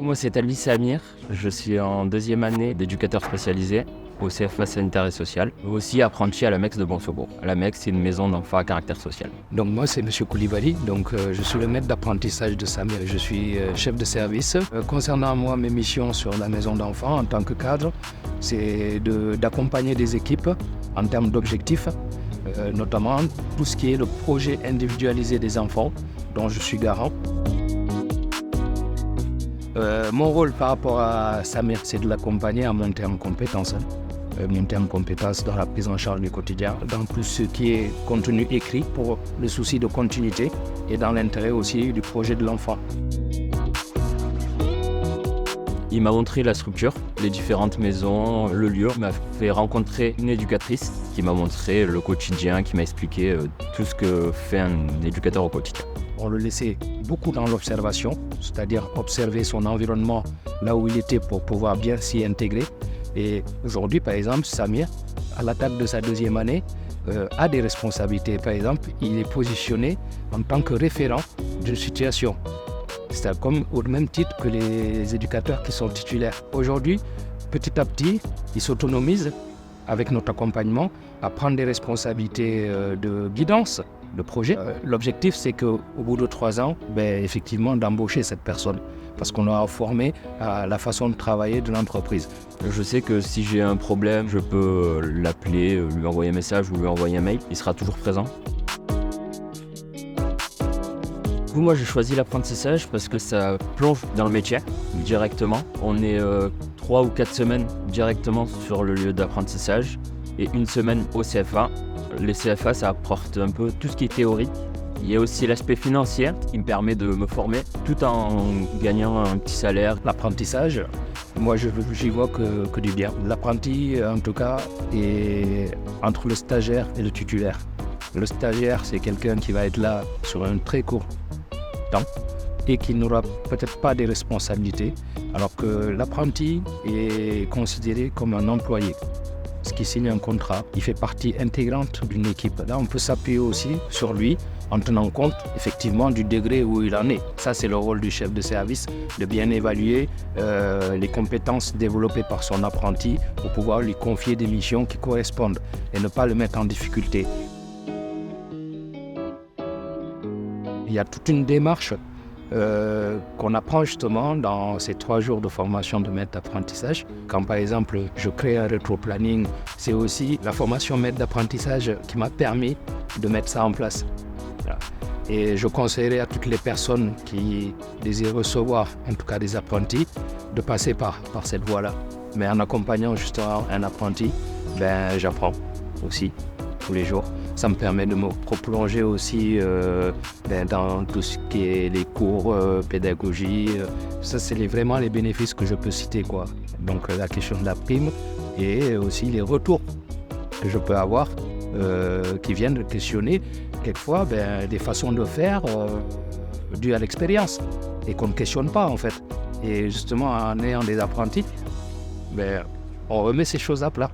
Moi, c'est Talvi Samir. Je suis en deuxième année d'éducateur spécialisé au CFA sanitaire et social, aussi apprenti à l'AMEX de Bonsecours. L'AMEX, c'est une maison d'enfants à caractère social. Donc moi, c'est M. Koulibaly, je suis le maître d'apprentissage de Samir et je suis chef de service. Concernant moi, mes missions sur la maison d'enfants en tant que cadre, c'est d'accompagner des équipes en termes d'objectifs, notamment tout ce qui est le projet individualisé des enfants, dont je suis garant. Mon rôle par rapport à Samir, c'est de l'accompagner à monter en compétences. Monter en compétences dans la prise en charge du quotidien, dans tout ce qui est contenu écrit pour le souci de continuité et dans l'intérêt aussi du projet de l'enfant. Il m'a montré la structure, les différentes maisons, le lieu. Il m'a fait rencontrer une éducatrice qui m'a montré le quotidien, qui m'a expliqué tout ce que fait un éducateur au quotidien. On le laissait beaucoup dans l'observation, c'est-à-dire observer son environnement là où il était pour pouvoir bien s'y intégrer. Et aujourd'hui, par exemple, Samir, à l'attaque de sa deuxième année, a des responsabilités. Par exemple, il est positionné en tant que référent d'une situation. C'est comme au même titre que les éducateurs qui sont titulaires. Aujourd'hui, petit à petit, il s'autonomise avec notre accompagnement à prendre des responsabilités de guidance, de projet. L'objectif, c'est qu'au bout de 3 ans, effectivement, d'embaucher cette personne. Parce qu'on aura formé à la façon de travailler de l'entreprise. Je sais que si j'ai un problème, je peux l'appeler, lui envoyer un message ou lui envoyer un mail. Il sera toujours présent. Moi, j'ai choisi l'apprentissage parce que ça plonge dans le métier directement. On est 3 ou 4 semaines directement sur le lieu d'apprentissage et 1 semaine au CFA. Les CFA, ça apporte un peu tout ce qui est théorique. Il y a aussi l'aspect financier qui me permet de me former tout en gagnant un petit salaire. L'apprentissage, moi j'y vois que du bien. L'apprenti, en tout cas, est entre le stagiaire et le titulaire. Le stagiaire, c'est quelqu'un qui va être là sur un très court temps et qui n'aura peut-être pas des responsabilités, alors que l'apprenti est considéré comme un employé. Ce qui signe un contrat, il fait partie intégrante d'une équipe. Là, on peut s'appuyer aussi sur lui en tenant compte effectivement du degré où il en est. Ça, c'est le rôle du chef de service, de bien évaluer les compétences développées par son apprenti pour pouvoir lui confier des missions qui correspondent et ne pas le mettre en difficulté. Il y a toute une démarche qu'on apprend justement dans ces 3 jours de formation de maître d'apprentissage. Quand par exemple je crée un rétro-planning, c'est aussi la formation maître d'apprentissage qui m'a permis de mettre ça en place. Voilà. Et je conseillerais à toutes les personnes qui désirent recevoir, en tout cas des apprentis, de passer par cette voie-là. Mais en accompagnant justement un apprenti, j'apprends aussi tous les jours. Ça me permet de me replonger aussi dans tout ce qui est les cours, pédagogie. Ça, c'est vraiment les bénéfices que je peux citer, quoi. Donc la question de la prime et aussi les retours que je peux avoir qui viennent de questionner quelquefois des façons de faire dues à l'expérience et qu'on ne questionne pas en fait. Et justement, en ayant des apprentis, on remet ces choses à plat.